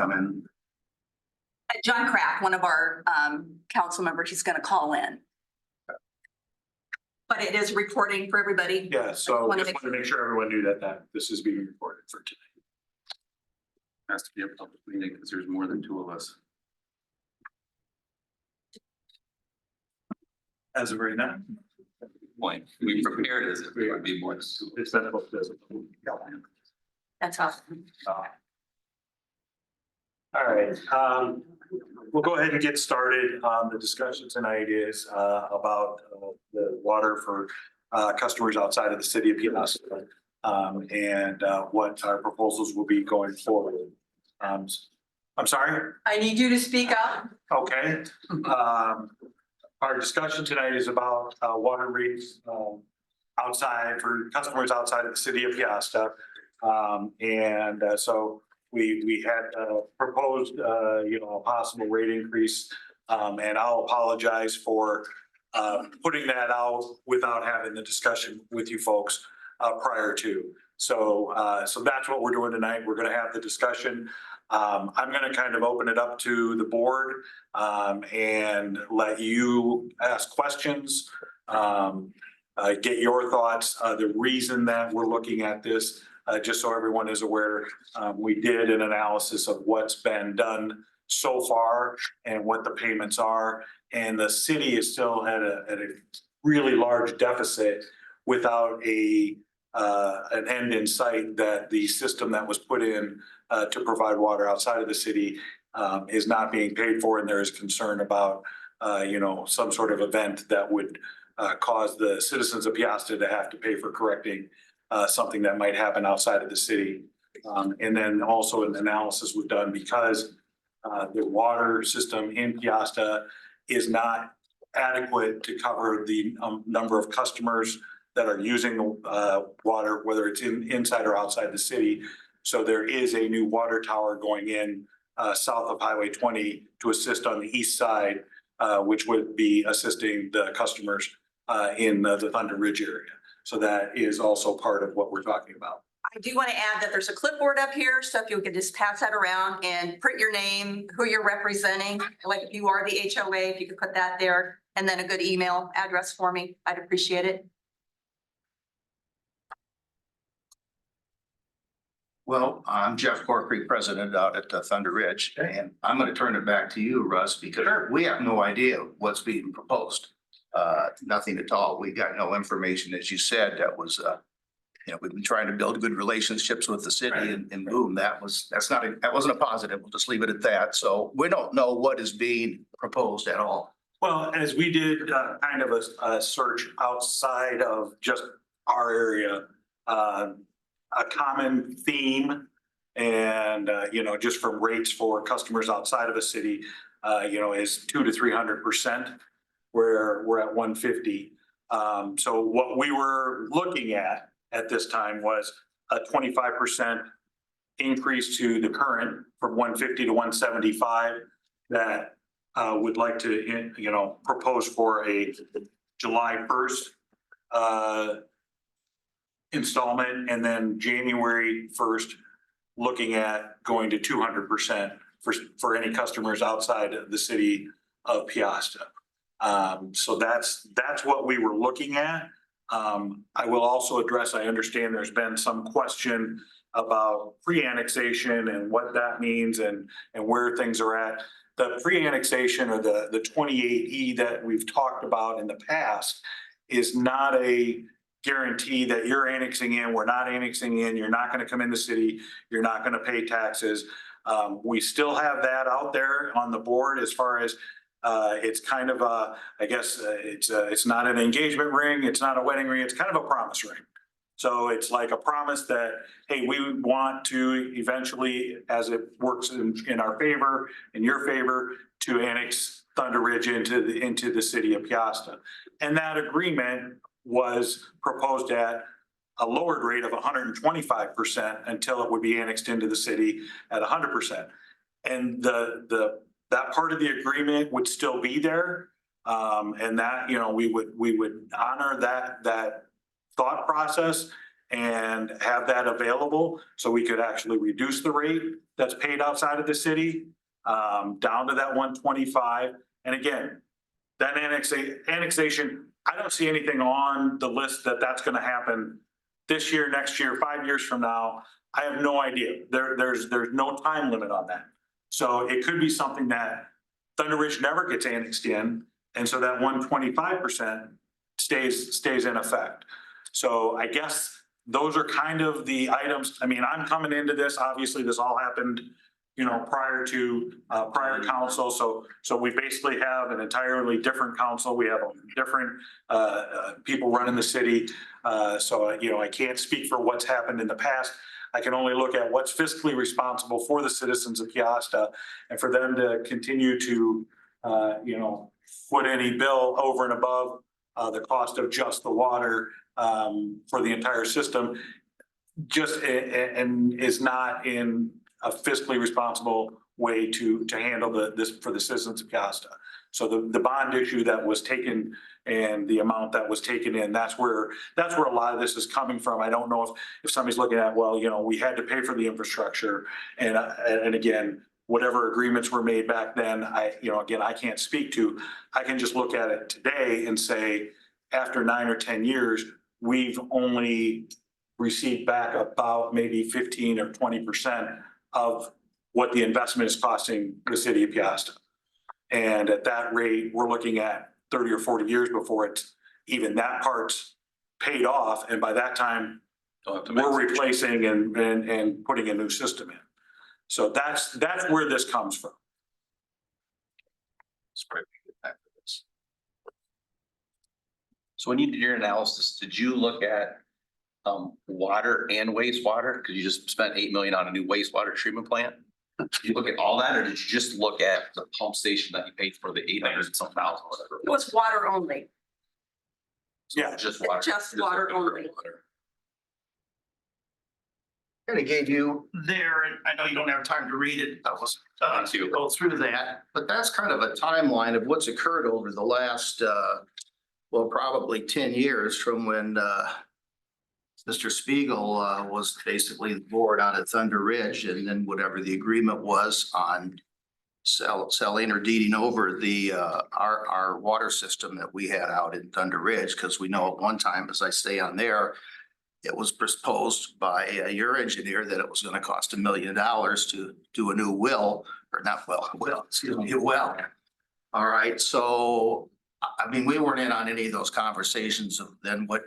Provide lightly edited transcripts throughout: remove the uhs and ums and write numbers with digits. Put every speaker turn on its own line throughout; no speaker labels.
come in.
John Kraft, one of our council members, he's going to call in. But it is recording for everybody.
Yeah, so just wanted to make sure everyone knew that this is being recorded for today.
Has to be a public meeting because there's more than two of us.
As of right now.
Point. We prepared as if there would be more than two.
It's been about this.
That's awesome.
All right, we'll go ahead and get started. The discussion tonight is about the water for customers outside of the city of Peosta, and what our proposals will be going forward. I'm sorry?
I need you to speak up.
Okay. Our discussion tonight is about water rates outside for customers outside of the city of Peosta. So we had proposed, a possible rate increase. And I'll apologize for putting that out without having the discussion with you folks prior to. So that's what we're doing tonight. We're going to have the discussion. I'm going to kind of open it up to the board and let you ask questions, get your thoughts. The reason that we're looking at this, just so everyone is aware, we did an analysis of what's been done so far and what the payments are. And the city is still at a really large deficit without an end in sight, that the system that was put in to provide water outside of the city is not being paid for. And there is concern about, some sort of event that would cause the citizens of Peosta to have to pay for correcting something that might happen outside of the city. And then also an analysis was done because the water system in Peosta is not adequate to cover the number of customers that are using the water, whether it's inside or outside the city. So there is a new water tower going in south of Highway 20 to assist on the east side, which would be assisting the customers in the Thunder Ridge area. So that is also part of what we're talking about.
I do want to add that there's a clipboard up here, so if you could just pass that around and print your name, who you're representing, like if you are the HOA, if you could put that there, and then a good email address for me, I'd appreciate it.
Well, I'm Jeff Corkery, president out at Thunder Ridge, and I'm going to turn it back to you, Russ, because we have no idea what's being proposed. Nothing at all. We got no information, as you said. That was, we've been trying to build good relationships with the city, and boom, that wasn't a positive. We'll just leave it at that. So we don't know what is being proposed at all.
Well, as we did kind of a search outside of just our area, a common theme, and just from rates for customers outside of a city, is 200 to 300%. Where we're at 150. So what we were looking at this time was a 25% increase to the current from 150 to 175 that would like to, propose for a July 1st installment, and then January 1st looking at going to 200% for any customers outside of the city of Peosta. So that's what we were looking at. I will also address, I understand there's been some question about pre-annexation and what that means and where things are at. The pre-annexation, or the 28E that we've talked about in the past, is not a guarantee that you're annexing in, we're not annexing in, you're not going to come in the city, you're not going to pay taxes. We still have that out there on the board as far as it's kind of it's not an engagement ring, it's not a wedding ring, it's kind of a promise ring. So it's like a promise that, hey, we want to eventually, as it works in our favor, in your favor, to annex Thunder Ridge into the city of Peosta. And that agreement was proposed at a lowered rate of 125% until it would be annexed into the city at 100%. And that part of the agreement would still be there. And that, we would honor that thought process. and have that available so we could actually reduce the rate that's paid outside of the city down to that 125. And again, that annexation, I don't see anything on the list that that's going to happen this year, next year, 5 years from now. I have no idea. There's no time limit on that. So it could be something that Thunder Ridge never gets annexed in. And so that 125% stays in effect. So I guess those are kind of the items. I mean, I'm coming into this, obviously this all happened, you know, prior to prior council. So we basically have an entirely different council. We have different people running the city. So, you know, I can't speak for what's happened in the past. I can only look at what's fiscally responsible for the citizens of Peosta, and for them to continue to, you know, foot any bill over and above the cost of just the water for the entire system, just and is not in a fiscally responsible way to handle this for the citizens of Peosta. So the bond issue that was taken and the amount that was taken in, that's where a lot of this is coming from. I don't know if somebody's looking at, well, you know, we had to pay for the infrastructure, and again, whatever agreements were made back then, again, I can't speak to. I can just look at it today and say, after 9 or 10 years, we've only received back about maybe 15 or 20% of what the investment is costing the city of Peosta. And at that rate, we're looking at 30 or 40 years before it's even that part's paid off. And by that time, we're replacing and putting a new system in. So that's where this comes from.
So when you did your analysis, did you look at water and wastewater? Because you just spent 8 million on a new wastewater treatment plant. Did you look at all that, or did you just look at the pump station that you paid for the 800 and some thousand, whatever?
It was water only.
Yeah.
Just water.
Just water only.
Kind of gave you there, and I know you don't have time to read it. I was to go through that, but that's kind of a timeline of what's occurred over the last, well, probably 10 years from when Mr. Spiegel was basically the board out at Thunder Ridge, and then whatever the agreement was on selling or deeding over the our water system that we had out in Thunder Ridge, because we know at one time, as I stay on there, it was proposed by your engineer that it was going to cost $1 million to do a new well. All right, so I mean, we weren't in on any of those conversations of then what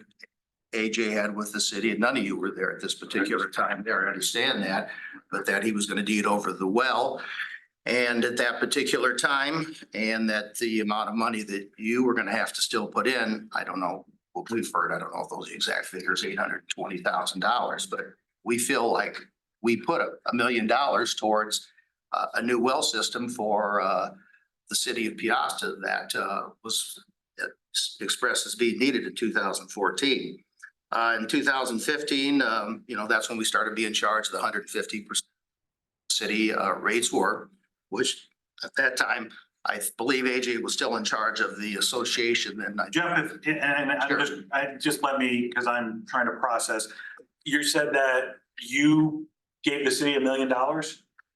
AJ had with the city, and none of you were there at this particular time there, I understand that, but that he was going to deed over the well. And at that particular time, and that the amount of money that you were going to have to still put in, I don't know what we've heard, I don't know if those exact figures, $820,000, but we feel like we put $1 million towards a new well system for the city of Peosta that was expressed as being needed in 2014. In 2015, you know, that's when we started being charged the 150% city rates were, which at that time, I believe AJ was still in charge of the association. And
Jeff, just let me, because I'm trying to process. You said that you gave the city $1 million?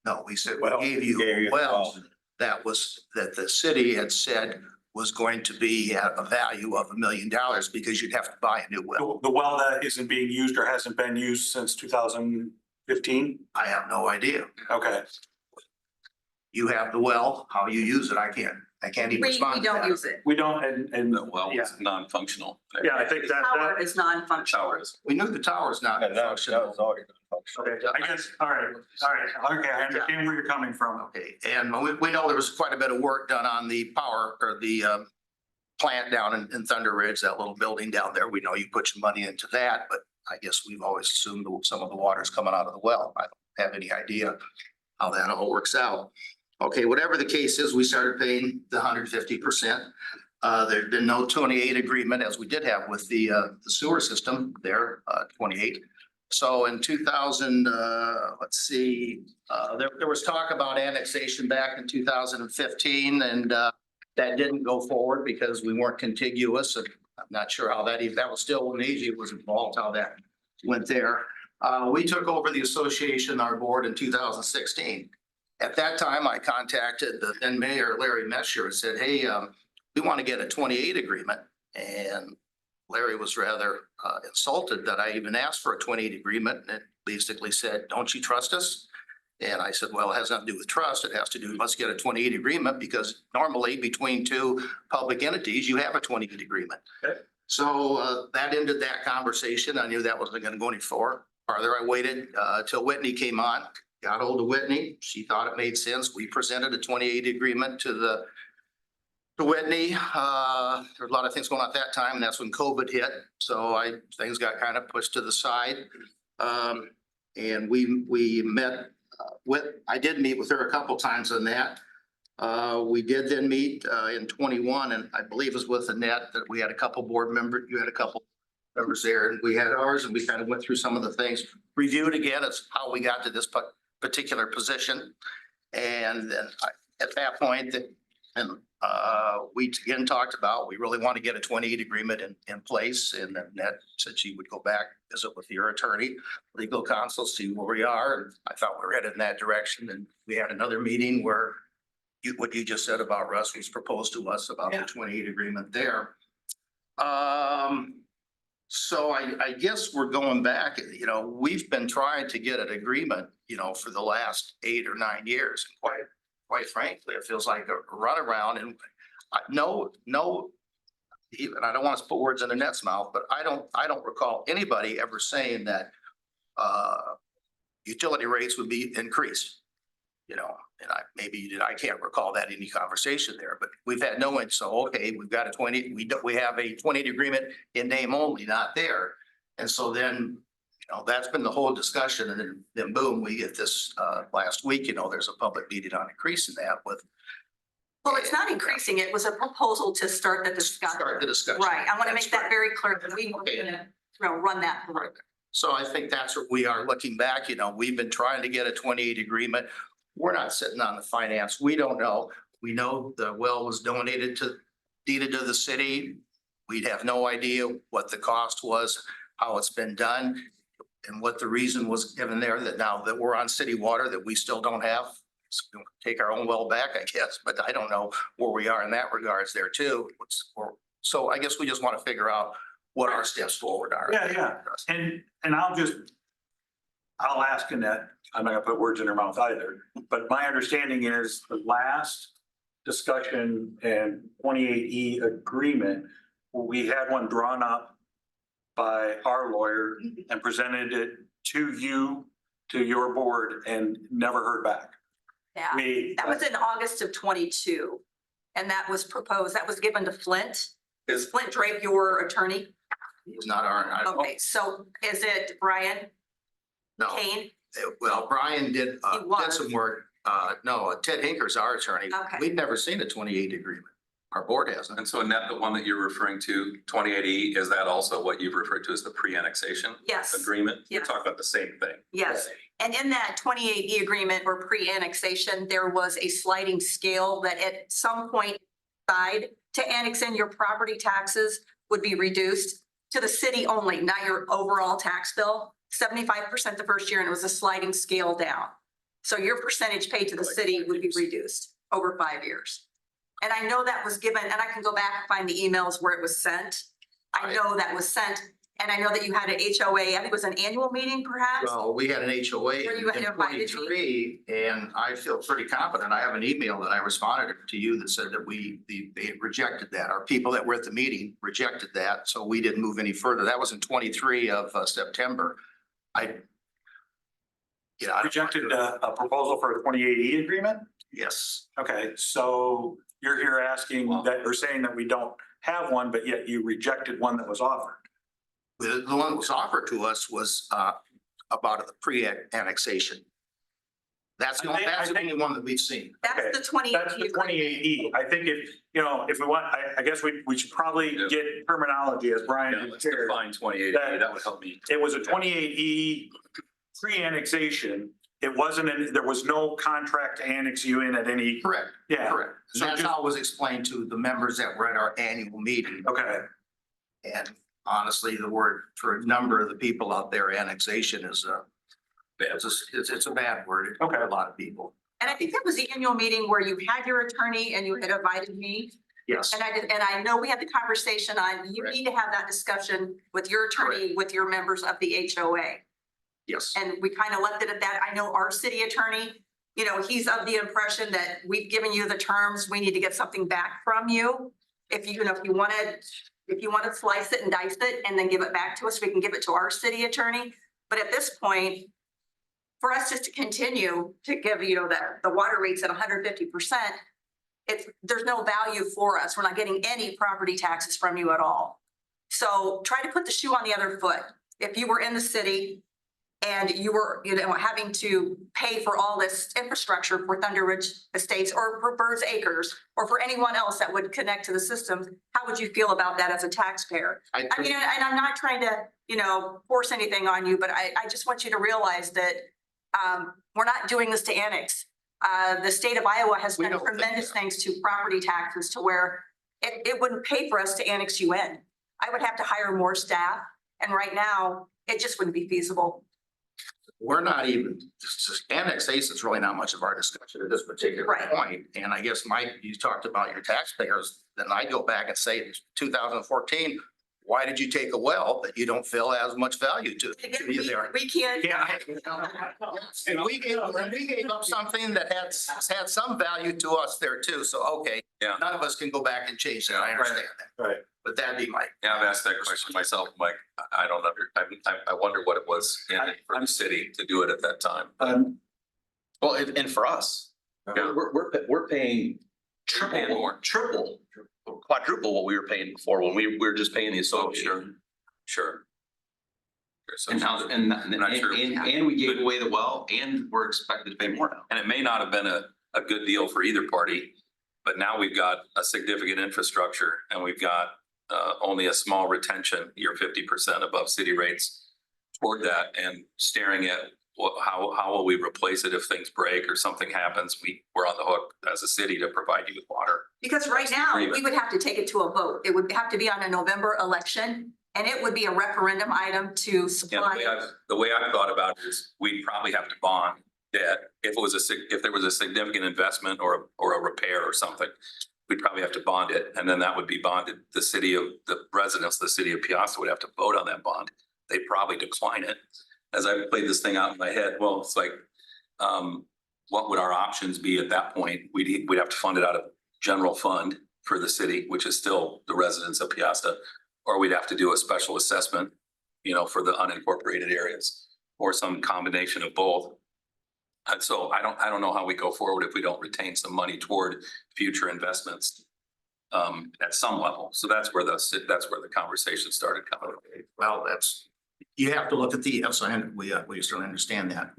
no, we said, we gave you, well, that the city had said was going to be at a value of $1 million because you'd have to buy a new well.
The well that isn't being used or hasn't been used since 2015?
I have no idea.
Okay.
You have the well, how you use it, I can't even
We
respond to
don't
that.
use it.
We don't, and
The well was non-functional.
yeah, I think
Tower is non-functional.
Towers.
We knew the tower's not functional.
okay, I guess, all right, okay, I understand where you're coming from.
Okay, and we know there was quite a bit of work done on the power or the plant down in Thunder Ridge, that little building down there. We know you put your money into that, but I guess we've always assumed some of the water's coming out of the well. I don't have any idea how that all works out. Okay, whatever the case is, we started paying the 150%. There'd been no 28 agreement as we did have with the sewer system there, 28. So in 2000, let's see, there was talk about annexation back in 2015, and that didn't go forward because we weren't contiguous. And I'm not sure how that was still when AJ was involved, how that went there. We took over the association, our board in 2016. At that time, I contacted the then mayor, Larry Mesher, and said, hey, we want to get a 28 agreement. And Larry was rather insulted that I even asked for a 28 agreement, and it basically said, don't you trust us? And I said, well, it has nothing to do with trust. It has to do, let's get a 28 agreement, because normally between two public entities, you have a 28 agreement.
Okay.
So that ended that conversation. I knew that wasn't going to go any farther. I waited till Whitney came on, got hold of Whitney. She thought it made sense. We presented a 28 agreement to Whitney. There were a lot of things going on at that time, and that's when COVID hit. So things got kind of pushed to the side. And we met I did meet with her a couple times on that. We did then meet in 21, and I believe it was with Annette that we had a couple board members, you had a couple members there, and we had ours, and we kind of went through some of the things, reviewed again, it's how we got to this particular position. And then at that point, we again talked about, we really want to get a 28 agreement in place. And then Annette said she would go back, visit with your attorney, legal counsel, see where we are. And I thought we were headed in that direction. And we had another meeting where what you just said about Russ was proposed to us about the 28 agreement there. So I guess we're going back, we've been trying to get an agreement, for the last 8 or 9 years. Quite frankly, it feels like a runaround, and even I don't want to put words in Annette's mouth, but I don't recall anybody ever saying that utility rates would be increased. And I can't recall that any conversation there, but we've had no one. So, okay, we've got a 20, we have a 28 agreement in name only, not there. And so then, that's been the whole discussion. And then boom, we get this last week, there's a public meeting on increasing that with.
Well, it's not increasing. It was a proposal to start the discussion.
Start the discussion.
Right. I want to
That's
make that
right.
very clear that we were going to run that through.
So I think that's what we are looking back, we've been trying to get a 28 agreement. We're not sitting on the finance. We don't know. We know the well was deeded to the city. We'd have no idea what the cost was, how it's been done, and what the reason was given there, that now that we're on city water that we still don't have. So take our own well back, I guess, but I don't know where we are in that regards there too. So I guess we just want to figure out what our steps forward are.
Yeah. And I'll ask Annette, I'm not gonna put words in her mouth either, but my understanding is the last discussion and 28E agreement, we had one drawn up by our lawyer and presented it to you, to your board, and never heard back.
Yeah, that was in August of 22. And that was proposed, that was given to Flint. Is Flint Drake your attorney?
It's not our.
Okay, so is it Brian
No.
Kane?
Well, Brian did
was.
some work. No, Ted Hinker's our attorney.
Okay.
We've never seen a 28 agreement. Our board hasn't.
And so Annette, the one that you're referring to, 28E, is that also what you've referred to as the pre-annexation
Yes.
agreement? You're
Yes.
talking about the same thing.
Yes, and in that 28E agreement or pre-annexation, there was a sliding scale that at some point side to annex in your property taxes would be reduced to the city only, not your overall tax bill, 75% the first year, and it was a sliding scale down. So your percentage paid to the city would be reduced over 5 years. And I know that was given, and I can go back and find the emails where it was sent. I know that was sent, and I know that you had an HOA, I think it was an annual meeting perhaps?
Well, we had an HOA
Where you
in
had invited me?
23, and I feel pretty confident. I have an email that I responded to you that said that they rejected that. Our people that were at the meeting rejected that, so we didn't move any further. That was in 23 of September.
Rejected a proposal for a 28E agreement?
Yes.
Okay, so you're here asking that, or saying that we don't have one, but yet you rejected one that was offered.
The one that was offered to us was about the pre-annexation. That's the only one that we've seen.
Okay,
That's the 28E.
That's the 28E. I think if we want, I guess we should probably get terminology as Brian
Yeah,
did
let's
here.
define 28E, that would help me.
It was a 28E pre-annexation. It wasn't, there was no contract to annex you in at any.
Correct.
Yeah.
Correct.
So
That's
just-
how it was explained to the members that were at our annual meeting.
Okay,
And honestly, the word for a number of the people out there, annexation is it's a bad word for a lot of people.
And I think that was the annual meeting where you had your attorney and you had invited me.
Yes.
And I know we had the conversation on, you
Correct.
need to have that discussion with your attorney, with your members of the HOA.
Yes.
And we kind of left it at that. I know our city attorney, you know, he's of the impression that we've given you the terms, we need to get something back from you. If you know, if you want to slice it and dice it and then give it back to us, we can give it to our city attorney. But at this point, for us just to continue to give, you know, the water rates at 150%, there's no value for us. We're not getting any property taxes from you at all. So try to put the shoe on the other foot. If you were in the city and you were, you know, having to pay for all this infrastructure for Thunder Ridge Estates or for Birds Acres or for anyone else that would connect to the system, how would you feel about that as a taxpayer? I mean, and I'm not trying to, you know, force anything on you, but I just want you to realize that we're not doing this to annex. The state of Iowa has
We
done
don't think
tremendous
that.
things to property taxes to where it wouldn't pay for us to annex you in. I would have to hire more staff. And right now, it just wouldn't be feasible.
We're not even, annexation is really not much of our discussion at this particular
Right.
point. And I guess, Mike, you talked about your taxpayers, then I go back and say, in 2014, why did you take a well that you don't feel has much value to
Again,
you there?
we can't.
And we gave up something that had some value to us there too. So, okay.
Yeah.
None of us can go back and change that. I understand that.
Right.
But that'd be my.
Yeah, I've asked that question myself, Mike. I don't I wonder what it was in it for the city to do it at that time.
Well, and for us,
Yeah.
we're paying
Paying more.
triple, quadruple what we were paying before when we were just paying the
Oh,
association.
sure. So-
And now,
Not sure.
and we gave away the well and we're expected to pay more now.
And it may not have been a good deal for either party, but now we've got a significant infrastructure and we've got only a small retention, you're 50% above city rates toward that and staring at how will we replace it if things break or something happens? We're on the hook as a city to provide you with water.
Because right now, we
Agreement.
would have to take it to a vote. It would have to be on a November election, and it would be a referendum item to
Yeah,
supply.
the way I've thought about it is we'd probably have to bond debt if there was a significant investment or a repair or something. We'd probably have to bond it, and then that would be bonded. The residents, the city of Peosta would have to vote on that bond. They'd probably decline it. As I played this thing out in my head, well, it's like, what would our options be at that point? We'd have to fund it out of general fund for the city, which is still the residents of Peosta, or we'd have to do a special assessment, you know, for the unincorporated areas, or some combination of both. And so I don't know how we go forward if we don't retain some money toward future investments at some level. So that's where the conversation started coming.
Well, you have to look at we certainly understand that.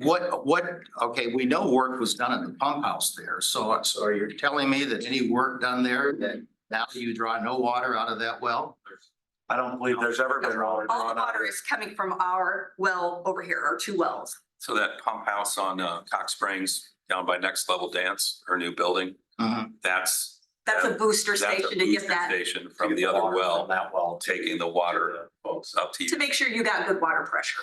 Okay, we know work was done in the pump house there. So you're telling me that any work done there, that now you draw no water out of that well?
I don't believe there's ever been water
All the
drawn out.
water is coming from our well over here, our two wells.
So that pump house on Cox Springs down by Next Level Dance, her new building, that's
That's a booster
that's a
station to get
booster
that,
station from the other well,
That well.
taking the water up to you.
to make sure you got good water pressure.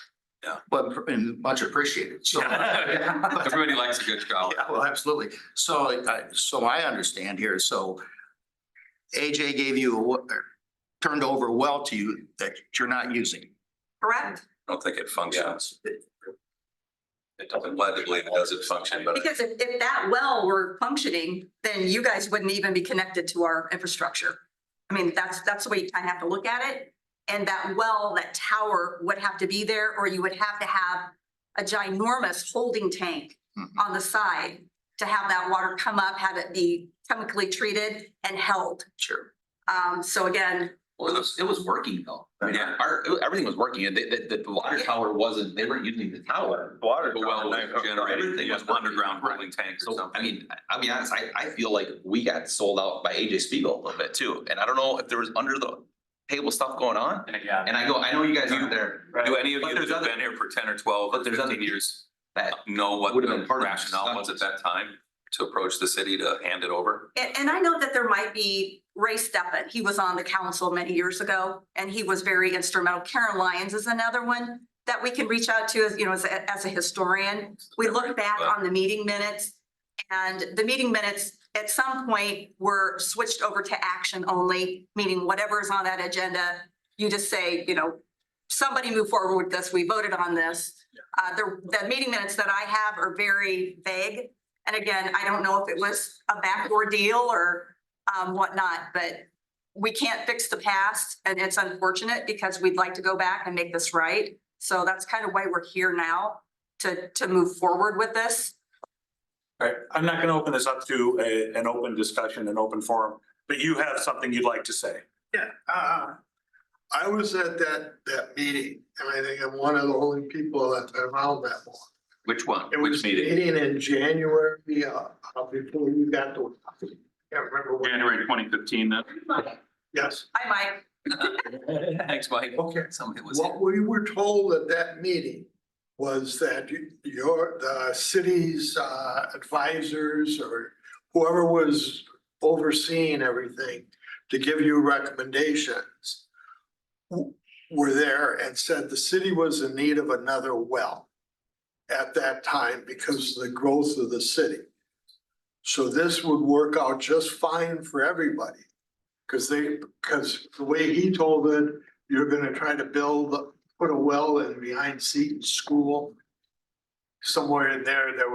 But and much appreciated. So.
Everybody likes a good shower.
Yeah, well, absolutely. So I understand here. So AJ gave you turned over a well to you that you're not using.
Correct?
I don't think it functions. I'm glad to believe it doesn't function, but
Because if that well were functioning, then you guys wouldn't even be connected to our infrastructure. I mean, that's the way you kind of have to look at it. And that well, that tower would have to be there, or you would have to have a ginormous holding tank on the side to have that water come up, have it be chemically treated and held.
Sure.
So again,
Well, it was working though. I mean, everything was working. The water tower they weren't using the tower.
water well generated,
Everything was
was underground
working.
holding tank or
So, I
something.
mean, I'll be honest, I feel like we got sold out by AJ Spiegel a little bit too. And I don't know if there was under the table stuff going on.
Yeah.
And I know you guys aren't there.
Do any of
But
you
there's
that have
other-
been here for 10 or 12 or
But there's
15
other-
years
That
know what
Would've
the
been part of the
rationale was at that time to approach the city to hand it over?
And I know that there might be Ray Steppen. He was on the council many years ago and he was very instrumental. Karen Lyons is another one that we can reach out to as, you know, as a historian. We look back on the meeting minutes and the meeting minutes at some point were switched over to action only, meaning whatever is on that agenda, you just say, you know, somebody move forward with this. We voted on this. The meeting minutes that I have are very vague. And again, I don't know if it was a backdoor deal or whatnot, but we can't fix the past and it's unfortunate because we'd like to go back and make this right. So that's kind of why we're here now to move forward with this.
All right, I'm not gonna open this up to an open discussion, an open forum, but you have something you'd like to say.
Yeah, I was at that meeting and I think I'm one of the only people that's been around that long.
Which one?
It
Which
was
meeting?
meeting in January, before you got to, I can't remember what.
January 2015 then?
Yes,
Hi, Mike.
Thanks, Mike.
okay.
Somebody was.
What we were told at that meeting was that the city's advisors or whoever was overseeing everything to give you recommendations were there and said the city was in need of another well at that time because of the growth of the city. So this would work out just fine for everybody. Because the way he told it, you're gonna try to put a well in behind Seton School. Somewhere in there, that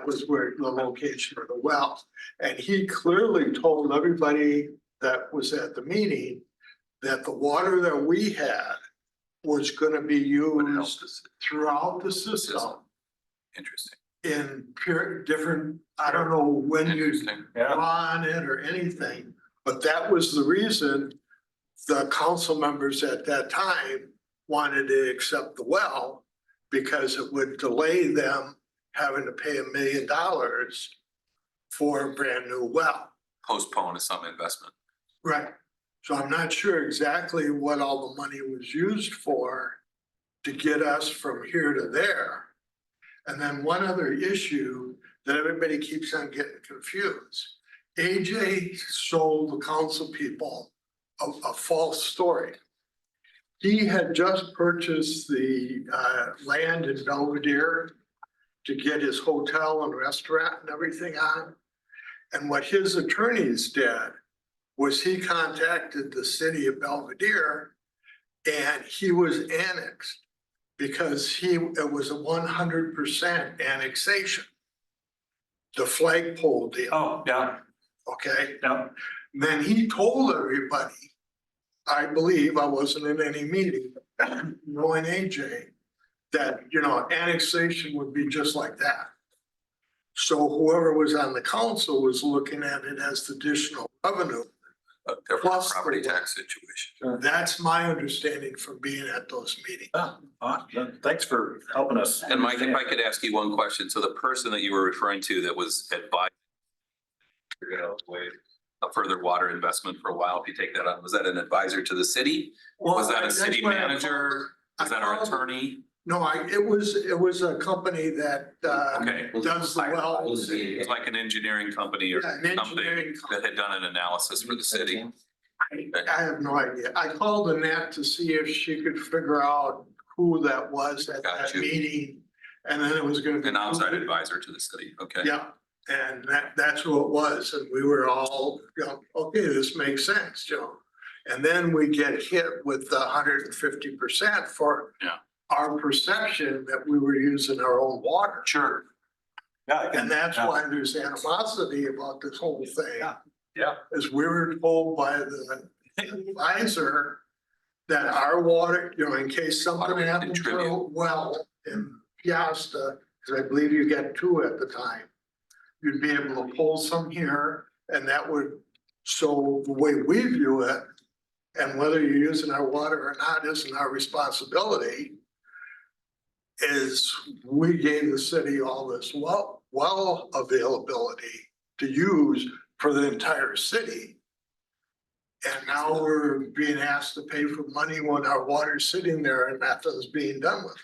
was where the location of the well. And he clearly told everybody that was at the meeting that the water that we had was gonna be
Would help
used
us.
throughout the system
Interesting.
in different, I don't know when you
Interesting.
Yeah.
on it or anything, but that was the reason the council members at that time wanted to accept the well because it would delay them having to pay $1 million for a brand new well.
Postpone some investment.
Right. So I'm not sure exactly what all the money was used for to get us from here to there. And then one other issue that everybody keeps on getting confused. AJ sold the council people a false story. He had just purchased the land in Belvedere to get his hotel and restaurant and everything on. And what his attorneys did was he contacted the city of Belvedere and he was annexed because it was a 100% annexation. The flagpole deal.
Oh, yeah,
Okay,
yeah.
then he told everybody, I believe, I wasn't in any meeting, knowing AJ, that, annexation would be just like that. So whoever was on the council was looking at it as additional revenue.
A different
Plus
property
the-
tax situation.
That's my understanding from being at those meetings.
Thanks for helping us.
And Mike, if I could ask you one question. So the person that you were referring to that was advised you're gonna wait a further water investment for a while, if you take that on, was that an advisor to the city? Was that a
That's
city
what I
manager? Was that our attorney?
No, it was a company that
Okay.
does the wells.
It's like an engineering company or
Yeah, an
something
engineering
that had done an analysis for the city.
I have no idea. I called Annette to see if she could figure out who that was at
Got
that
you.
meeting. And then it was gonna be.
An outside advisor to the city. Okay.
Yeah, and that's who it was. And we were all, okay, this makes sense, Joe. And then we get hit with the 150% for
Yeah.
our perception that we were using our own water.
Sure. Yeah.
And that's why there's animosity about this whole thing.
Yeah.
Is we were told by the advisor that our water, in case
Water
something
would
happened to a
contribute.
well in Peosta, because I believe you got 2 at the time. You'd be able to pull some here and that would, so the way we view it, and whether you're using our water or not isn't our responsibility. Is we gave the city all this well availability to use for the entire city. And now we're being asked to pay for money when our water's sitting there and nothing's being done with it.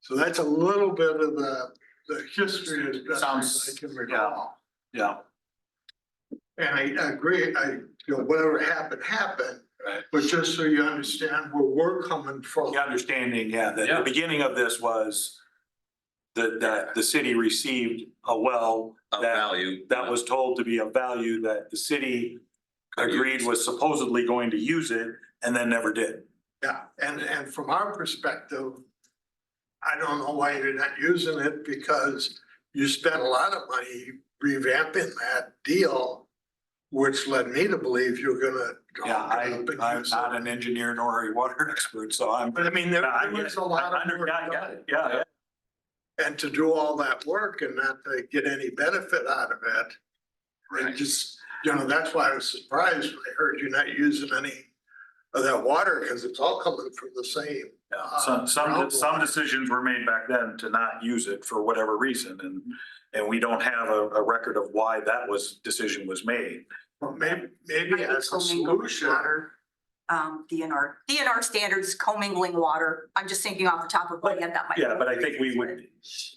So that's a little bit of the the history is better than
Sounds-
I can recall.
Yeah.
And I agree, whatever happened, happened.
Right.
But just so you understand where we're coming from.
The understanding, yeah, that
Yeah.
the beginning of this was that the city received a well
Of
that,
value.
that was told to be of value, that the city
Could
agreed
use.
was supposedly going to use it and then never did.
Yeah, and from our perspective, I don't know why you're not using it because you spent a lot of money revamping that deal, which led me to believe you're gonna.
Yeah,
hook it up and
I'm
use
not
it.
an engineer nor a water expert, so I'm.
But I mean, there
I
there
get
was
it.
a lot
I
of work
got
done.
it. Yeah,
And to do all that work and not to get any benefit out of it.
Right.
It just, that's why I was surprised when I heard you're not using any of that water, because it's all coming from the same.
yeah. Some decisions were made back then to not use it for whatever reason, and we don't have a record of why that decision was made.
Well, maybe as a solution.
DNR standards, commingling water. I'm just thinking off the top of my head that might.
Yeah, but I think we would,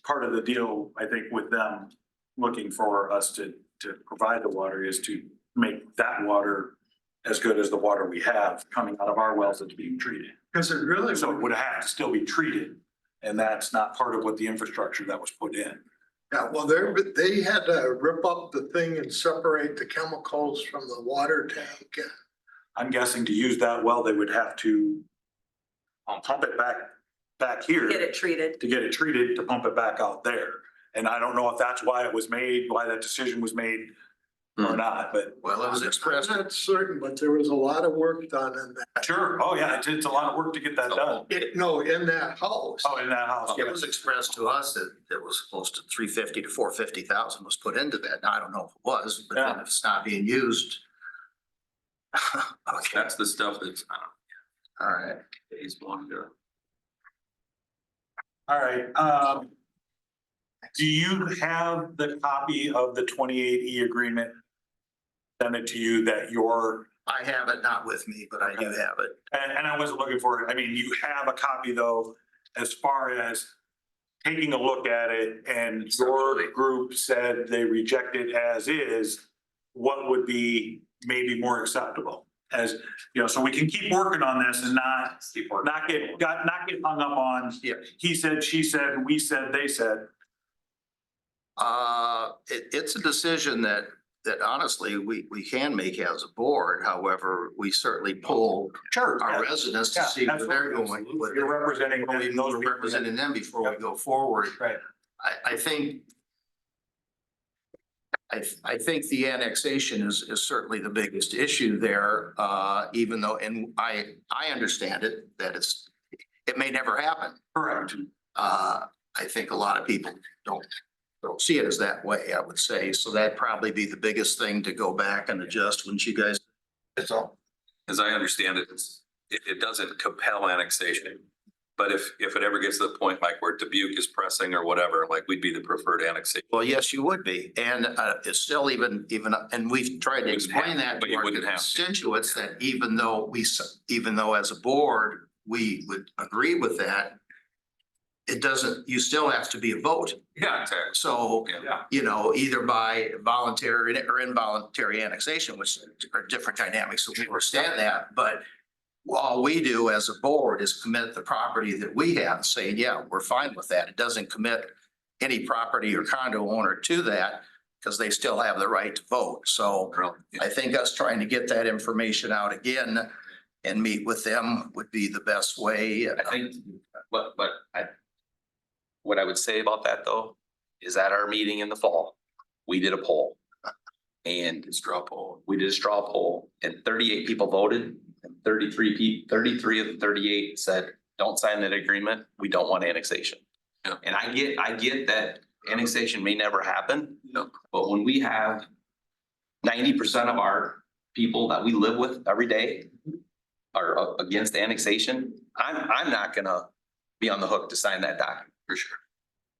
part of the deal, I think with them looking for us to provide the water is to make that water as good as the water we have coming out of our wells that's being treated.
Because it really.
So it would have to still be treated, and that's not part of what the infrastructure that was put in.
Yeah, well, they had to rip up the thing and separate the chemicals from the water tank.
I'm guessing to use that well, they would have to pump it back here.
Get it treated.
To get it treated, to pump it back out there. And I don't know if that's why it was made, why that decision was made or not, but.
Well, it was expressed.
I'm not certain, but there was a lot of work done in that.
Sure, oh yeah, it's a lot of work to get that done.
No, in that house.
Oh, in that house,
It was expressed to us that it was close to 350 to 450,000 was put into that. Now, I don't know if it was, but then
Yeah.
if it's not being used. Okay,
That's the stuff that's, I don't
all right.
know, days long ago.
All right, do you have the copy of the 28E agreement? Send it to you that you're,
I have it not with me, but I do have it.
and I wasn't looking for it, I mean, you have a copy though, as far as taking a look at it and your group said they reject it as is, what would be maybe more acceptable? As, so we can keep working on this and not get hung up on,
Yeah.
he said, she said, we said, they said.
It's a decision that honestly, we can make as a board. However, we certainly pull
Sure.
our residents to
Yeah,
see where they're
absolutely.
going. with
You're
it.
representing them, those
We're
people.
representing them before we go forward.
Right.
I think the annexation is certainly the biggest issue there, even though, and I understand it, that it may never happen.
Correct.
I think a lot of people don't see it as that way, I would say. So that'd probably be the biggest thing to go back and adjust, wouldn't you guys? That's all.
As I understand it, it doesn't compel annexation. But if it ever gets to the point like where Dubuque is pressing or whatever, like we'd be the preferred annexation.
Well, yes, you would be. And it's still even, and we've tried to
Wouldn't
explain
have-
that
but
to
you
our
wouldn't have to.
constituents, that even though as a board, we would agree with that, it doesn't, you still have to be a vote.
Yeah, exactly.
So,
Yeah.
either by voluntary or involuntary annexation, which are different dynamics, so we understand that, but all we do as a board is commit the property that we have, saying, yeah, we're fine with that. It doesn't commit any property or condo owner to that because they still have the right to vote. So I think us trying to get that information out again and meet with them would be the best way.
I think, what I would say about that though, is at our meeting in the fall, we did a poll. And we did a straw poll and 38 people voted and 33 of the 38 said, don't sign that agreement. We don't want annexation.
Yeah.
And I get that annexation may never happen.
No.
But when we have 90% of our people that we live with every day are against annexation, I'm not gonna be on the hook to sign that document for sure.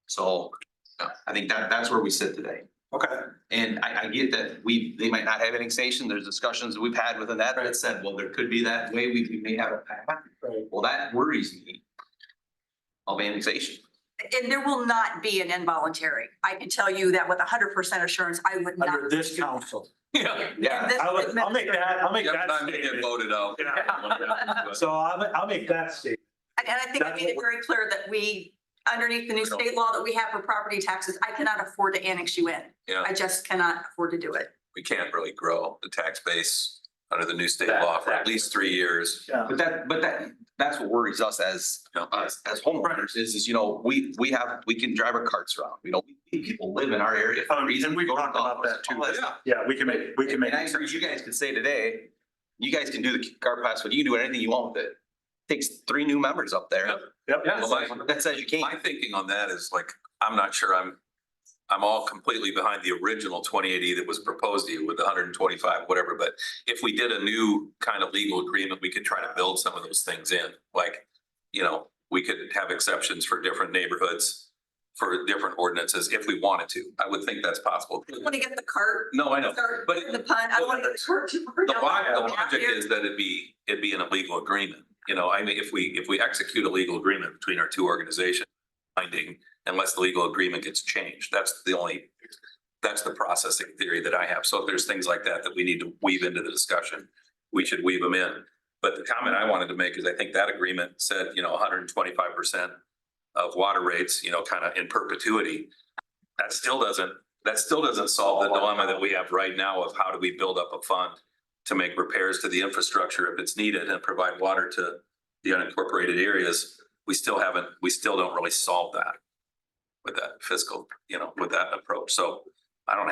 So I think that's where we sit today.
Okay.
And I get that they might not have annexation. There's discussions that we've had within that said, well, there could be that way we may have a path.
Right.
Well, that worries me of annexation.
And there will not be an involuntary. I can tell you that with 100% assurance, I would not.
Under this council.
Yeah.
Yeah.
And this
I'll make that
Yeah, but I'm gonna get
statement.
voted out.
Yeah. So I'll make that statement.
And I think I made it very clear that we, underneath the new state law that we have for property taxes, I cannot afford to annex you in.
Yeah,
I just cannot afford to do it.
we can't really grow the tax base under the new state law for at least 3 years.
Yeah.
That's what worries us as, as homeowners is, you know, we can drive our carts around, you know, people live in our area. for a reason.
And we
Go to
talked about that too.
all stuff.
Yeah, we can make.
And I agree, you guys can say today, you guys can do the car pass, but you can do anything you want with it. Takes 3 new members up there.
Yep.
Well,
That says you can't.
My thinking on that is like, I'm not sure I'm all completely behind the original 2080 that was proposed to you with the 125, whatever, but if we did a new kind of legal agreement, we could try to build some of those things in, like, you know, we could have exceptions for different neighborhoods, for different ordinances if we wanted to. I would think that's possible.
I want to get the cart,
No, I know,
start
but
the punt. I want to get the cart.
the logic is that it'd be an illegal agreement. You know, I mean, if we execute a legal agreement between our two organizations, binding unless the legal agreement gets changed. That's the processing theory that I have. So if there's things like that we need to weave into the discussion, we should weave them in. But the comment I wanted to make is I think that agreement said, you know, 125% of water rates, you know, kind of in perpetuity. That still doesn't solve the dilemma that we have right now of how do we build up a fund to make repairs to the infrastructure if it's needed and provide water to the unincorporated areas. We still don't really solve that with that fiscal, you know, with that approach. So I don't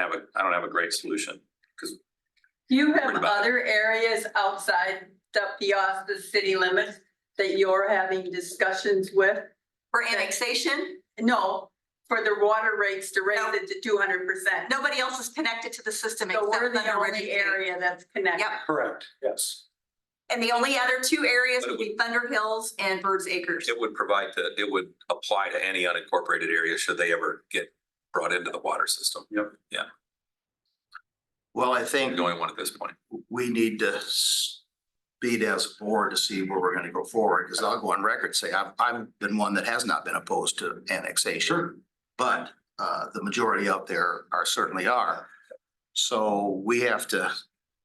have a great solution because
You
What
have
about-
other areas outside the Peosta city limits that you're having discussions with?
For annexation,
No, for the water rates to raise
No.
it to 200%.
nobody else is connected to the system
So we're
except
the
Thunder Ridge
only
Estate.
area that's connected.
Yep.
Correct, yes.
And the only other 2 areas
But it
would be Thunder Hills and Birds Acres.
it would apply to any unincorporated area should they ever get brought into the water system.
Well, I think
The only one at this point.
we need to speed as a board to see where we're gonna go forward, because I'll go on record and say I've been one that has not been opposed to annexation. But the majority out there certainly are. So we have to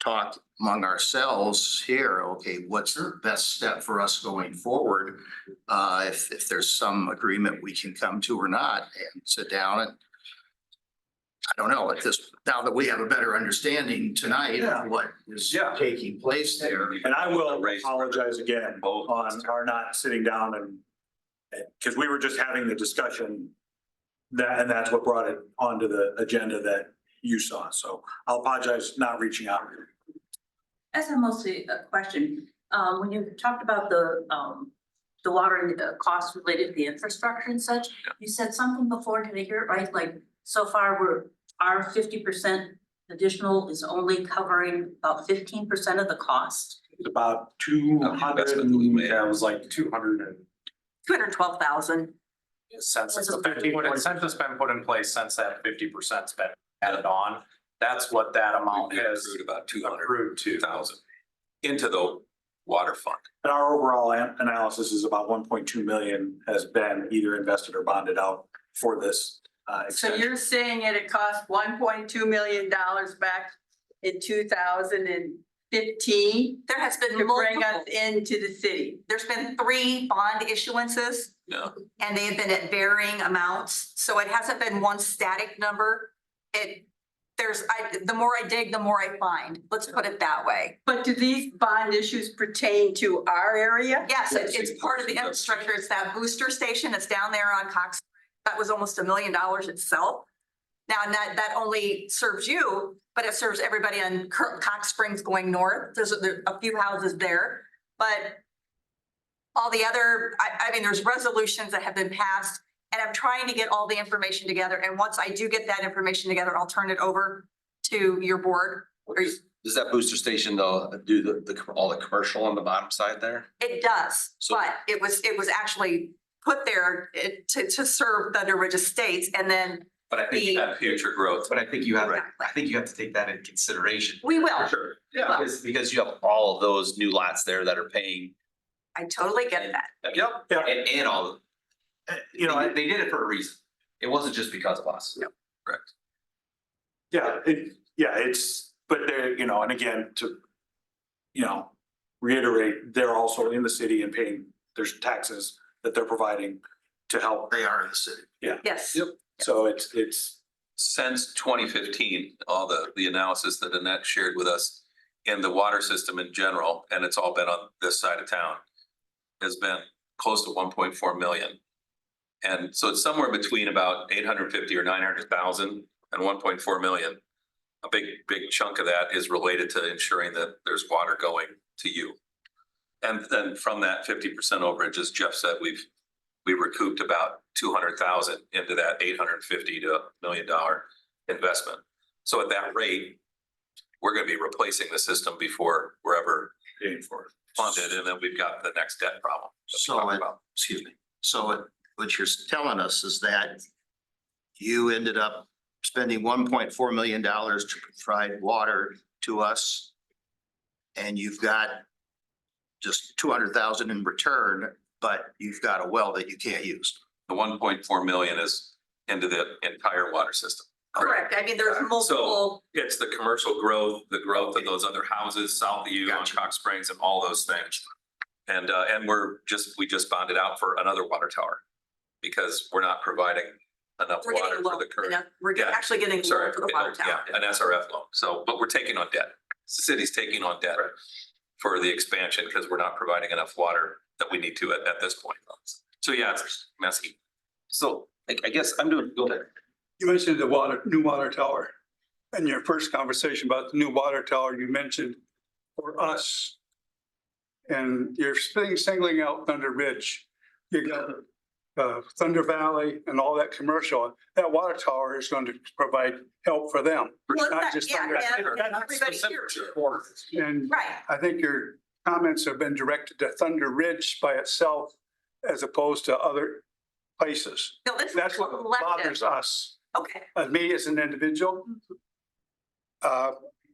talk among ourselves here, okay, what's the best step for us going forward? If there's some agreement we can come to or not, and sit down and I don't know, now that we have a better understanding tonight
Yeah.
of what is
Yeah.
taking place there.
And I will
Raise-
apologize again
Both.
on our not sitting down and because we were just having the discussion and that's what brought it onto the agenda that you saw. So I'll apologize not reaching out.
As a mostly a question, when you talked about the water and the costs related to the infrastructure and such, you said something before, did I hear it right? Like, so far, our 50% additional is only covering about 15% of the cost.
It's about 200,
investment that we made.
yeah, it was like 200 and
212,000.
Since since it's been put in place, since that 50%'s been added on, that's what that amount
We
has
accrued about
accrued to.
200,000 into the water fund.
And our overall analysis is about 1.2 million has been either invested or bonded out for this
So
extension.
you're saying it cost $1.2 million back in 2015
There has been
to bring us
multiple,
into the city?
there's been 3 bond issuances
Yeah.
and they have been at varying amounts. So it hasn't been one static number. The more I dig, the more I find. Let's put it that way.
But do these bond issues pertain to our area?
Yes,
Yes,
it's part of the infrastructure. It's that booster station that's down there on Cox. That was almost $1 million itself. Now, that only serves you, but it serves everybody on Cox Springs going north. There's a few houses there, but all the other, I mean, there's resolutions that have been passed and I'm trying to get all the information together. And once I do get that information together, I'll turn it over to your board.
Does that booster station though do all the commercial on the bottom side there?
It does,
So-
but it was actually put there to serve Thunder Ridge Estates and then
But I think,
That future growth.
but I think you have to take that into consideration.
we will.
Sure.
Yeah. Because you have all of those new lots there that are paying.
I totally get that.
Yep.
Yeah.
And all,
You know,
They did it for a reason. It wasn't just because of us.
Yep. Correct.
it's, but they're, you know, and again, to, you know, reiterate, they're also in the city and paying, there's taxes that they're providing to help.
They are in the city.
Yes.
Yep.
So it's,
Since 2015, all the analysis that Annette shared with us in the water system in general, and it's all been on this side of town, has been close to 1.4 million. And so it's somewhere between about 850 or 900,000 and 1.4 million. A big chunk of that is related to ensuring that there's water going to you. And then from that 50% overage, as Jeff said, we recouped about 200,000 into that 850 to $1 million investment. So at that rate, we're gonna be replacing the system before we're ever
paying for it.
funded, and then we've got the next debt problem. that we talked about.
Excuse me. So what you're telling us is that you ended up spending $1.4 million to provide water to us. And you've got just 200,000 in return, but you've got a well that you can't use.
The 1.4 million is into the entire water system.
Correct. I mean, there's multiple,
It's the commercial growth, the growth of those other houses south of you on
Gotcha.
Cox Springs and all those things. And we just bonded out for another water tower because we're not providing enough
we're
water
getting
for
low,
the current.
we're
Yeah.
actually getting
Sorry,
low for the water tower.
yeah, an SRF loan. So, but we're taking on debt. The city's taking on debt for the expansion because we're not providing enough water that we need to at this point. So yeah, it's messy.
So I guess I'm doing, go ahead.
You mentioned the new water tower. In your first conversation about the new water tower, you mentioned for us. And you're singling out Thunder Ridge. You got Thunder Valley and all that commercial. That water tower is going to provide help for them.
Well,
Not
that-
just
yeah,
Thunder
yeah,
Valley.
everybody here.
And
Right.
I think your comments have been directed to Thunder Ridge by itself as opposed to other places.
No, this is
That's what bothers
collective.
us.
Okay.
As me as an individual.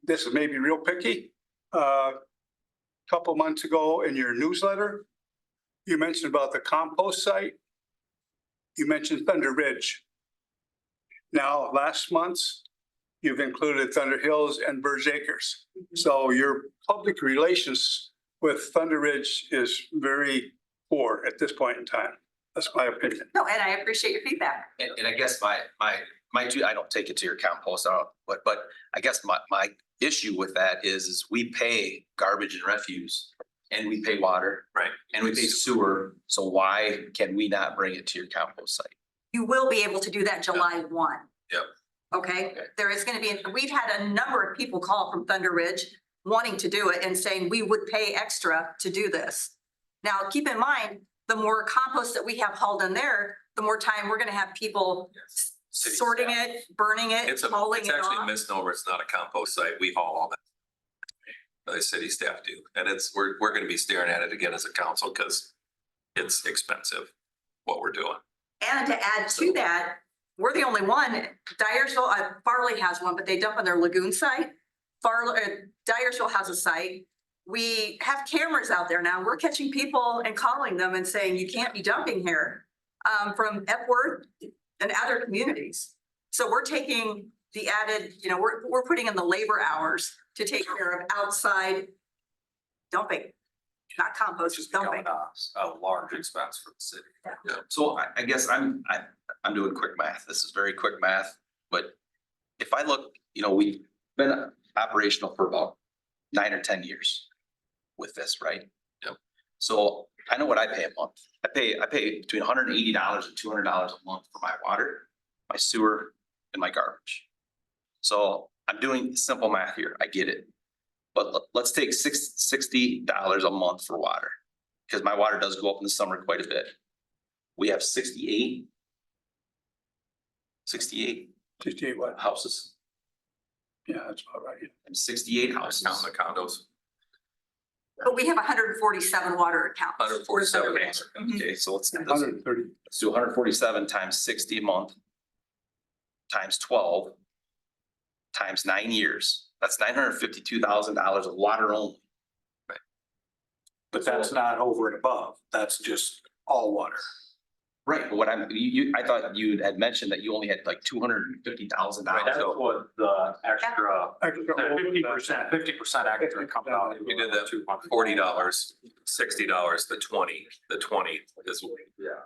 This is maybe real picky. Couple months ago in your newsletter, you mentioned about the compost site. You mentioned Thunder Ridge. Now, last month, you've included Thunder Hills and Burge Acres. So your public relations with Thunder Ridge is very poor at this point in time. That's my opinion.
No, and I appreciate your feedback.
And I guess my two, I don't take it to your compost out, but I guess my issue with that is we pay garbage and refuse and we pay water.
Right.
And we pay sewer. So why can we not bring it to your compost site?
You will be able to do that July 1.
Yep.
Okay,
Okay.
there is gonna be, we've had a number of people call from Thunder Ridge wanting to do it and saying we would pay extra to do this. Now, keep in mind, the more compost that we have hauled in there, the more time we're gonna have people
City
sorting
staff.
it, burning it, hauling
It's
it
actually a
off.
misnomer. It's not a compost site. We haul all that. The city staff do. And we're gonna be staring at it again as a council because it's expensive what we're doing.
And to add to that, we're the only one, Dyersville, Farley has one, but they dump on their lagoon site. Dyersville has a site. We have cameras out there now. We're catching people and calling them and saying, you can't be dumping here. From Epworth and other communities. So we're taking the added, we're putting in the labor hours to take care of outside dumping, not compost, just dumping.
A large expense for the city.
So I guess I'm doing quick math. This is very quick math, but if I look, we've been operational for about 9 or 10 years with this, right?
Yep.
So I know what I pay a month. I pay between $180 and $200 a month for my water, my sewer, and my garbage. So I'm doing simple math here. I get it. But let's take $60 a month for water, because my water does go up in the summer quite a bit. We have 68
68 what?
houses
Yeah, that's about right.
and 68
Counting
houses.
the condos,
But we have 147 water accounts.
147.
Okay, so let's
130.
do 147 times 60 a month times 12 times 9 years. That's $952,000 of water only.
but that's not over and above. That's just all water.
Right, but what I thought you had mentioned that you only had like $250,000.
That's what the extra.
Extra 50%.
50% extra comes out.
We did that $40, $60, the 20 is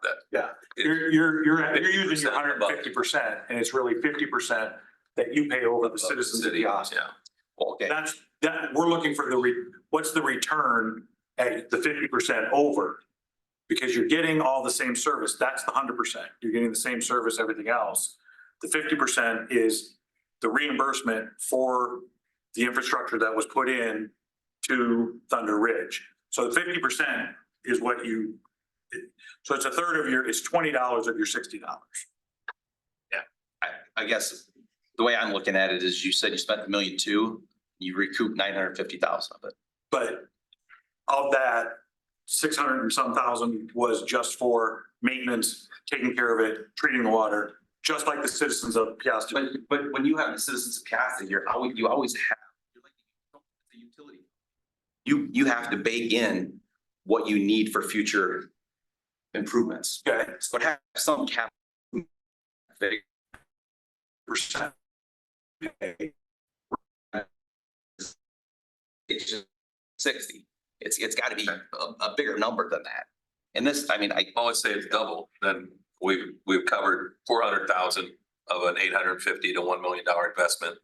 that.
Yeah.
it-
You're using your
50% above.
150% and it's really 50% that you pay over the citizens of Peosta.
Yeah.
Okay,
We're looking for what's the return at the 50% over? Because you're getting all the same service. That's the 100%. You're getting the same service, everything else. The 50% is the reimbursement for the infrastructure that was put in to Thunder Ridge. So 50% is what so it's a third of it's $20 of your $60.
I guess the way I'm looking at it is you said you spent $1.2 million, you recouped 950,000 of it.
But of that, 600 and some thousand was just for maintenance, taking care of it, treating the water, just like the citizens of Peosta.
But when you have the citizens of Peosta, you always have, you're like the utility. You have to bake in what you need for future improvements.
Okay.
So have some cap.
Percent.
It's just 60. It's got to be a bigger number than that. And this, I mean,
I would say it's double, then we've covered 400,000 of an 850 to $1 million investment.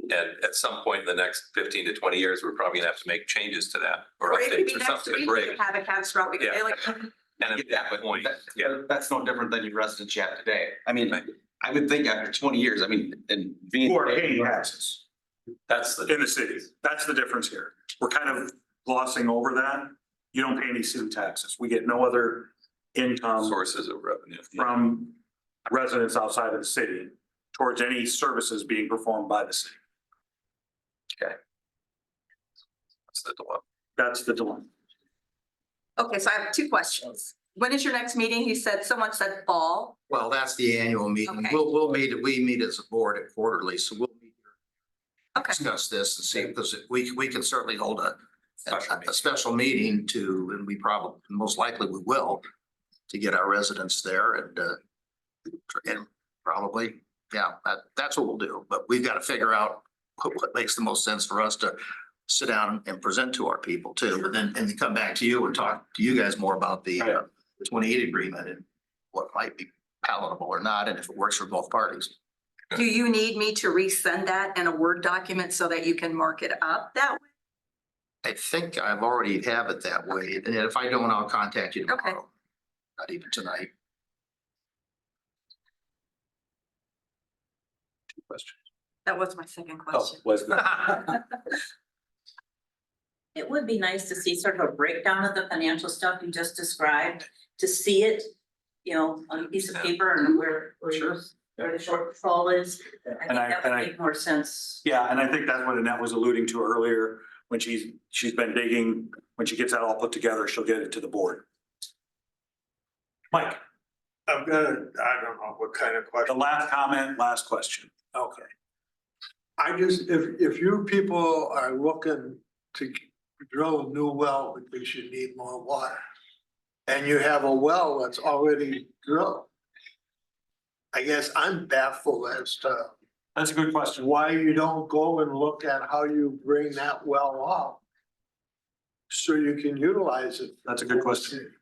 And at some point in the next 15 to 20 years, we're probably gonna have to make changes to that or
Or it could
updates
be
or
next
something to
week,
break.
you have a catastrophic,
Yeah.
like,
And
I get that, but
point, yeah.
that's no different than your residents you have today. I mean, I would think after 20 years, I mean, and being.
Who are paying taxes
That's the.
in the city. That's the difference here. We're kind of glossing over that. You don't pay any city taxes. We get no other income
Sources of revenue.
from residents outside of the city towards any services being performed by the city.
That's the dilemma.
That's the dilemma.
okay, so I have two questions. When is your next meeting? You said, someone said fall.
Well, that's the annual meeting.
Okay.
We meet as a board at quarterly, so we'll meet here,
Okay,
discuss this and see, because we can certainly hold a
Special meeting.
special meeting and we probably, most likely we will, to get our residents there and probably, yeah, that's what we'll do. But we've got to figure out what makes the most sense for us to sit down and present to our people too, and then come back to you and talk to you guys more about the 28 agreement and what might be palatable or not, and if it works for both parties.
do you need me to resend that in a Word document so that you can mark it up that way?
I think I've already have it that way, and if I don't, I'll contact you
Okay.
tomorrow. Not even tonight.
That was my second
Oh,
question.
was
It would be nice to see sort of a breakdown of the financial stuff you just described, to see it, you know, on a piece of paper and where the shortfall is. I think
And
that would
I-
make more sense.
Yeah, and I think that's what Annette was alluding to earlier, when she's been digging, when she gets that all put together, she'll get it to the board. Mike,
I've got I don't know what kind of
the
question.
last comment, last question.
Okay. If you people are looking to drill a new well because you need more water, and you have a well that's already drilled, I guess I'm baffled as to
That's a good question.
why you don't go and look at how you bring that well up so you can utilize it.
That's a good question.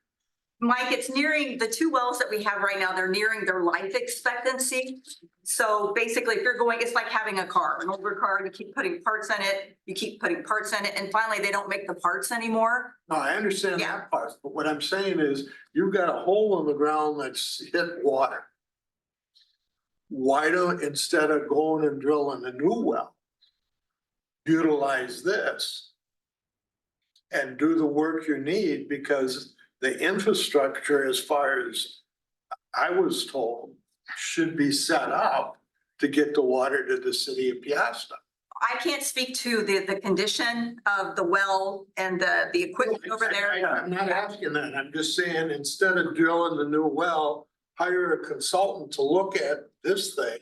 Mike, it's nearing, the two wells that we have right now, they're nearing their life expectancy. So basically, if you're going, it's like having a car, an older car, you keep putting parts in it, you keep putting parts in it, and finally they don't make the parts anymore.
No, I understand
Yeah.
that part, but what I'm saying is, you've got a hole in the ground that's hit water. Why don't, instead of going and drilling a new well, utilize this and do the work you need, because the infrastructure, as far as I was told, should be set up to get the water to the city of Peosta.
I can't speak to the condition of the well and the equipment over there.
I'm not asking that. I'm just saying, instead of drilling the new well, hire a consultant to look at this thing.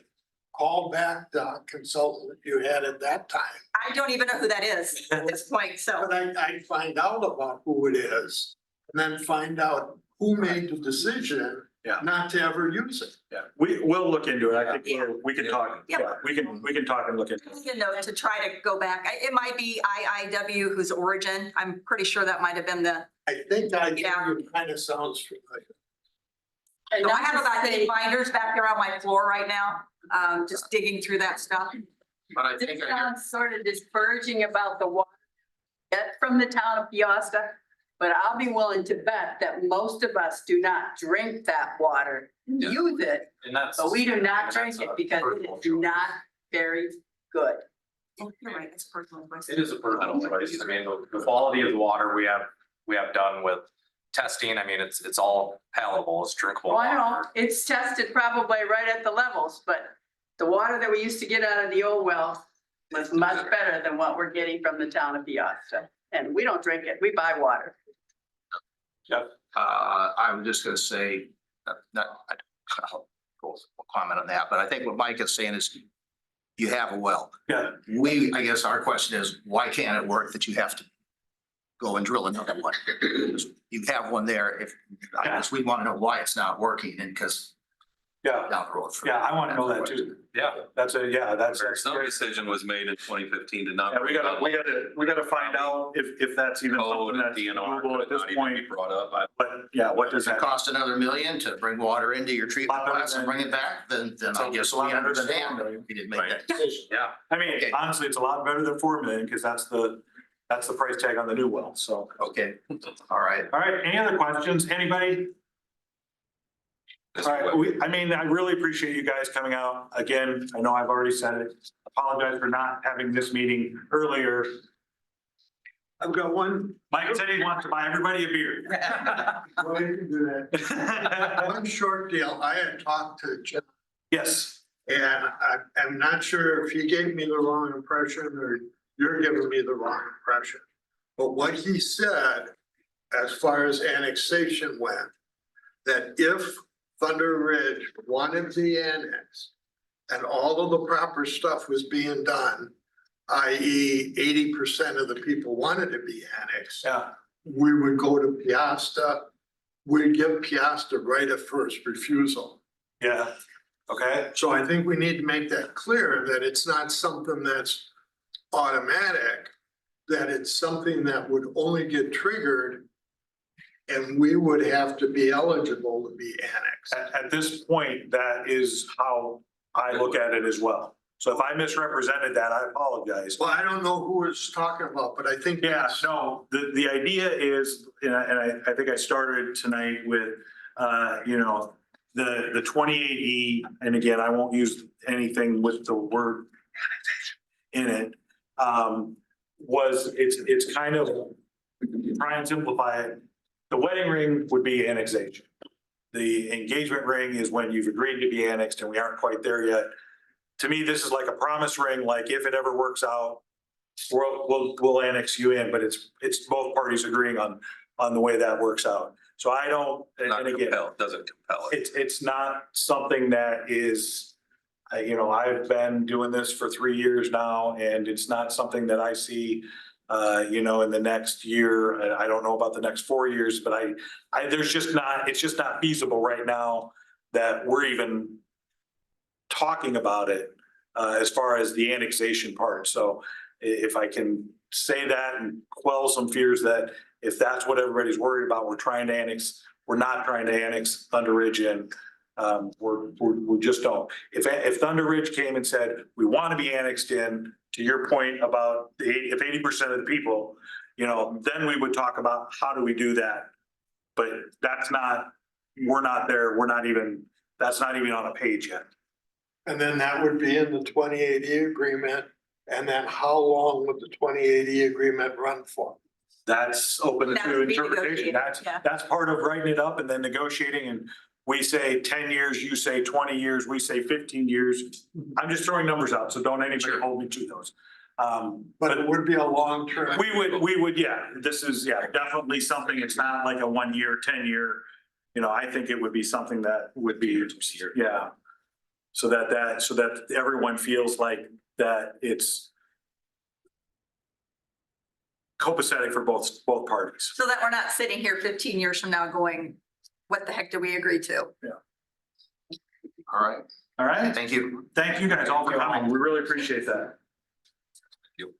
Call back the consultant you had at that time.
I don't even know who that is at this point, so.
But I'd find out about who it is, and then find out who made the decision not to ever use it.
Yeah, we'll look into it. I think we can talk,
Yeah.
yeah, we can talk and look into it.
You know, to try to go back, it might be IIW whose origin, I'm pretty sure that might have been the,
I think
Yeah.
kind of sounds familiar.
And
so I
not
have
to
about
say-
8 binders back there on my floor right now, just digging through that stuff.
But I
This
think,
sounds sort of disparaging about the water we get from the town of Peosta, but I'll be willing to bet that most of us do not drink that water,
Yeah.
use it,
And that's.
but we do not drink
that's
it
a
because it
personal
is
choice.
not very good.
You're right, it's personal. choice.
It is a personal choice. I mean, the quality of the water we have done with testing, I mean, it's all palatable, it's drinkable.
Well, I know,
water.
it's tested probably right at the levels, but the water that we used to get out of the old well was much better than what we're getting from the town of Peosta. And we don't drink it, we buy water.
I was just gonna say, I'll comment on that, but I think what Mike is saying is you have a well.
Yeah.
I guess our question is, why can't it work that you have to go and drill another one? You have one there. I guess we want to know why it's not working and because
Yeah,
down the road.
yeah, I want to know that too.
Yeah.
That's that's.
Some decision was made in 2015 to not.
Yeah, we gotta find out if that's even
Code
something
and
that's
DNR
doable at
could
this
not even
point.
be brought up.
But yeah, what does
Does it
that?
cost another million to bring water into your treatment
Lot better
plants and
than-
bring it back? Then
It's
I guess
a lot
we
better than
understand.
4 million.
We didn't make
Right.
that decision.
Yeah.
I mean,
Okay.
honestly, it's a lot better than 4 million because that's the price tag on the new well. So,
Okay, all right.
all right, any other questions? Anybody? All right, I really appreciate you guys coming out. Again, I know I've already said it. Apologize for not having this meeting earlier.
I've got one,
Mike said he wants to buy everybody a beer.
well, you can do that. One short deal. I had talked to John,
Yes,
and I'm not sure if he gave me the wrong impression or you're giving me the wrong impression. But what he said, as far as annexation went, that if Thunder Ridge wanted the annex and all of the proper stuff was being done, i.e. 80% of the people wanted to be annexed,
yeah,
we would go to Peosta. We'd give Peosta right of first refusal.
yeah, okay,
So I think we need to make that clear that it's not something that's automatic, that it's something that would only get triggered and we would have to be eligible to be annexed.
at this point, that is how I look at it as well. So if I misrepresented that, I apologize.
Well, I don't know who it's talking about, but I think.
Yeah,
that's-
no, the idea is, and I think I started tonight with, the 28E, and again, I won't use anything with the word in it. It's kind of, try and simplify it. The wedding ring would be annexation. The engagement ring is when you've agreed to be annexed and we aren't quite there yet. To me, this is like a promise ring, like if it ever works out, we'll annex you in, but it's both parties agreeing on the way that works out. So I don't,
Not
and again,
compel, doesn't compel it.
it's not something that is, I've been doing this for 3 years now, and it's not something that I see, in the next year. And I don't know about the next 4 years, but it's just not feasible right now that we're even talking about it, as far as the annexation part. So if I can say that and quell some fears that if that's what everybody's worried about, we're not trying to annex Thunder Ridge in. We just don't. If Thunder Ridge came and said, we want to be annexed in, to your point about if 80% of the people, then we would talk about how do we do that? But we're not there. That's not even on a page yet.
And then that would be in the 2080 agreement. And then how long would the 2080 agreement run for?
That's open
That
to
would be
interpretation.
negotiated, yeah.
That's part of writing it up and then negotiating, and we say 10 years, you say 20 years, we say 15 years. I'm just throwing numbers out, so don't anybody hold me to those.
But it would be a long term.
We would, yeah, this is, definitely something, it's not like a 1 year, 10 year. I think it would be something that would be, yeah. So that everyone feels like that it's copacetic for both parties.
So that we're not sitting here 15 years from now going, what the heck did we agree to?
All right.
All right.
Thank you.
Thank you guys all for coming. We really appreciate that.
You.